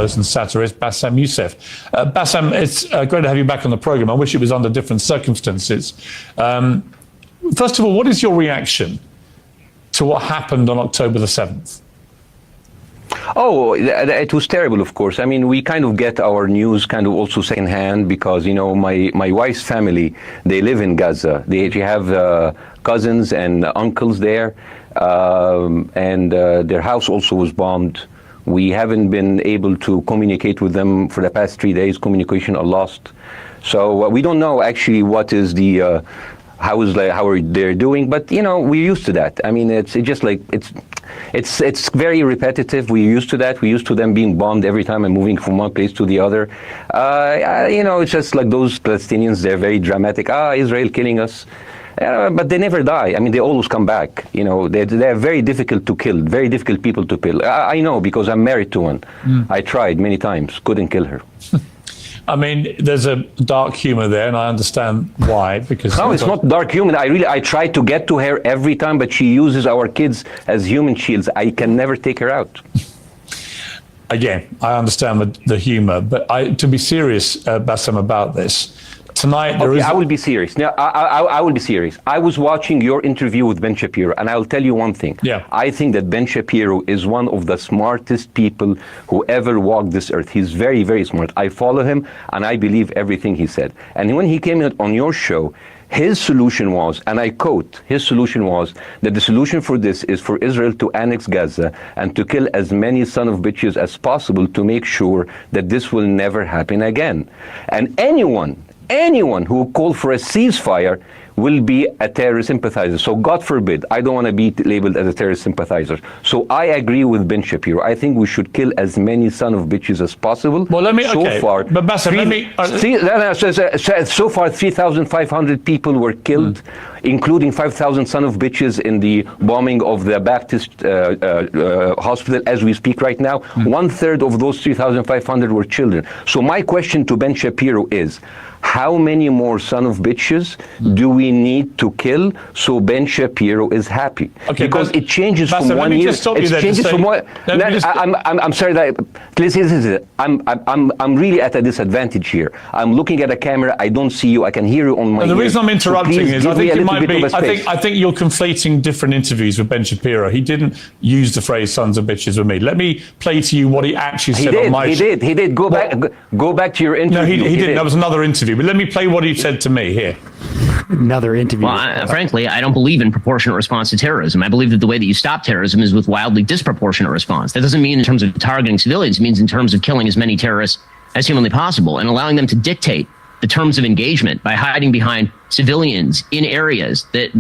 and satirist Bassem Youssef. Bassem, it's great to have you back on the program. I wish it was under different circumstances. First of all, what is your reaction to what happened on October the 7th? Oh, it was terrible, of course. I mean, we kind of get our news kind of also secondhand because, you know, my wife's family, they live in Gaza. They have cousins and uncles there, and their house also was bombed. We haven't been able to communicate with them for the past 3 days. Communication are lost. So we don't know actually what is the, how are they doing, but you know, we're used to that. I mean, it's just like, it's very repetitive. We're used to that. We're used to them being bombed every time and moving from one place to the other. You know, it's just like those Palestinians, they're very dramatic. Israel killing us. But they never die. I mean, they always come back. You know, they're very difficult to kill, very difficult people to kill. I know because I'm married to one. I tried many times, couldn't kill her. I mean, there's a dark humor there, and I understand why. Because no, it's not dark humor. I try to get to her every time, but she uses our kids as human shields. I can never take her out. Again, I understand the humor, but to be serious, Bassem, about this. Tonight, I will be serious. Now, I will be serious. I was watching your interview with Ben Shapiro, and I'll tell you one thing. Yeah. I think that Ben Shapiro is one of the smartest people who ever walked this earth. He's very, very smart. I follow him, and I believe everything he said. And when he came on your show, his solution was, and I quote, his solution was that the solution for this is for Israel to annex Gaza and to kill as many son of bitches as possible to make sure that this will never happen again. And anyone who called for a ceasefire will be a terrorist sympathizer. So God forbid, I don't want to be labeled as a terrorist sympathizer. So I agree with Ben Shapiro. I think we should kill as many son of bitches as possible. Well, let me, so okay. far, but Bassem, so far 3,500 people were killed, including 5,000 son of bitches in the bombing of the Baptist hospital as we speak right now. 1/3 of those 3,500 were children. So my question to Ben Shapiro is, how many more son of bitches do we need to kill so Ben Shapiro is happy? Okay, because it changes Bassem, from 1 year. It changes from one. I'm sorry that. Listen. I'm really at a disadvantage here. I'm looking at a camera. I don't see you. I can hear you on my. And the reason I'm interrupting is I think you might be. I think you're conflating different interviews with Ben Shapiro. He didn't use the phrase "sons of bitches" with me. Let me play to you what he actually said on my show. He did. Go back to your interview. No, he didn't. That was another interview. But let me play what he said to me here. Another interview. Well, frankly, I don't believe in proportionate response to terrorism. I believe that the way that you stop terrorism is with wildly disproportionate response. That doesn't mean in terms of targeting civilians. It means in terms of killing as many terrorists as humanly possible and allowing them to dictate the terms of engagement by hiding behind civilians in areas that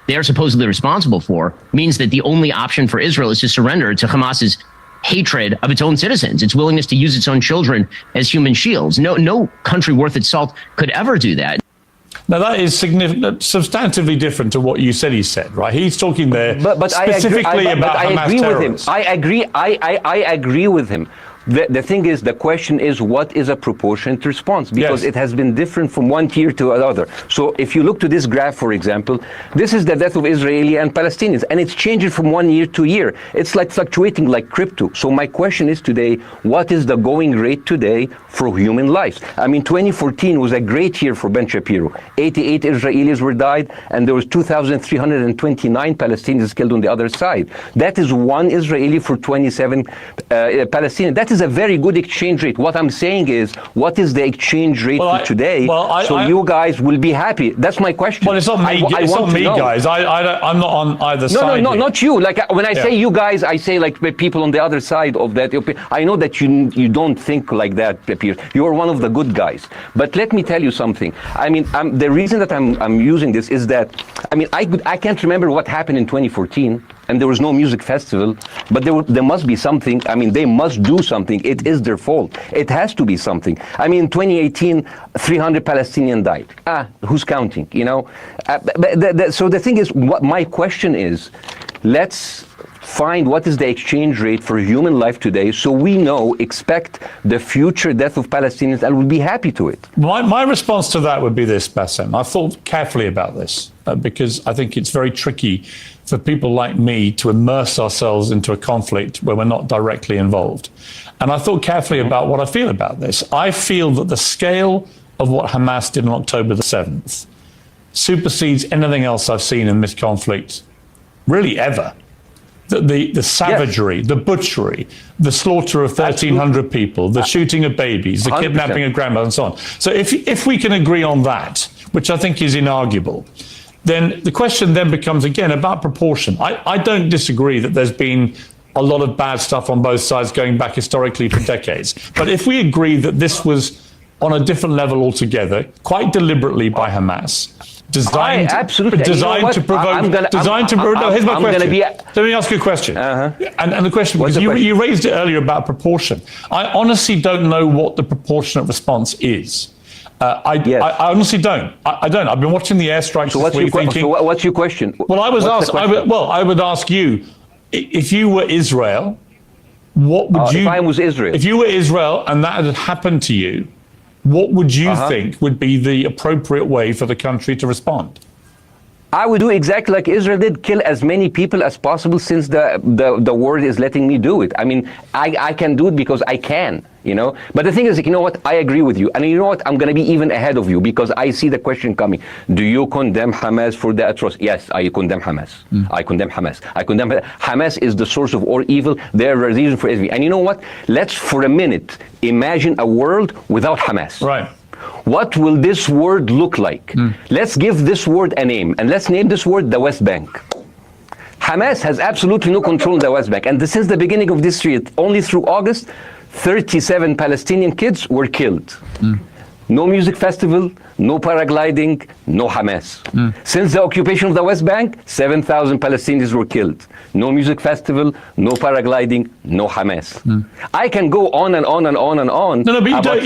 they are supposedly responsible for means that the only option for Israel is to surrender to Hamas's hatred of its own citizens, its willingness to use its own children as human shields. No country worth its salt could ever do that. Now that is substantively different to what you said he said, right? He's talking there but specifically about Hamas terrorists. I agree with him. The thing is, the question is, what is a proportionate response? Because it has been different from one year to another. So if you look to this graph, for example, this is the death of Israeli and Palestinians, and it's changing from 1 year to year. It's like fluctuating like crypto. So my question is today, what is the going rate today for human lives? I mean, 2014 was a great year for Ben Shapiro. 88 Israelis were died, and there was 2,329 Palestinians killed on the other side. That is one Israeli for 27 Palestinians. That is a very good exchange rate. What I'm saying is, what is the exchange rate for today? You guys will be happy. That's my question. Well, it's not me, guys. I'm not on either side. No, not you. Like when I say you guys, I say like people on the other side of that. I know that you don't think like that, Piers. You are one of the good guys. But let me tell you something. I mean, the reason that I'm using this is that, I mean, I can't remember what happened in 2014. And there was no music festival, but there must be something. I mean, they must do something. It is their fault. It has to be something. I mean, 2018, 300 Palestinians died. Who's counting, you know? So the thing is, what my question is, let's find what is the exchange rate for human life today so we expect the future death of Palestinians and we'll be happy to it. My response to that would be this, Bassem. I thought carefully about this. because I think it's very tricky for people like me to immerse ourselves into a conflict where we're not directly involved. And I thought carefully about what I feel about this. I feel that the scale of what Hamas did on October the 7th supersedes anything else I've seen in this conflict, really ever. The savagery, yes, the butchery, the slaughter of 1,300 people, the shooting of babies, the 100%. Kidnapping of grandmas, and so on. So if we can agree on that, which I think is inarguable, then the question then becomes, again, about proportion. I don't disagree that there's been a lot of bad stuff on both sides going back historically for decades. But if we agree that this was on a different level altogether, quite deliberately by Hamas, designed to provoke. No, here's my question. Let me ask you a question. And the question, because you raised it earlier about proportion. I honestly don't know what the proportionate response is. I honestly don't. I don't. I've been watching the airstrikes this week thinking. So what's your question? Well, I would ask you, if you were Israel, what would you? If I was Israel. If you were Israel and that had happened to you, what would you think would be the appropriate way for the country to respond? I would do exactly like Israel did, kill as many people as possible, since the world is letting me do it. I mean, I can do it because I can, you know. But the thing is, you know what, I agree with you. And you know what, I'm going to be even ahead of you, because I see the question coming. Do you condemn Hamas for the atrocity? Yes, I condemn Hamas. I condemn Hamas. Hamas is the source of all evil. They're the reason for everything. And you know what? Let's for a minute imagine a world without Hamas. Right. What will this word look like? Let's give this word a name, and let's name this word the West Bank. Hamas has absolutely no control in the West Bank, and since the beginning of this year, only through August, 37 Palestinian kids were killed. No music festival, no paragliding, no Hamas. Since the occupation of the West Bank, 7,000 Palestinians were killed. No music festival, no paragliding, no Hamas. I can go on and on and on and on. No, but you don't.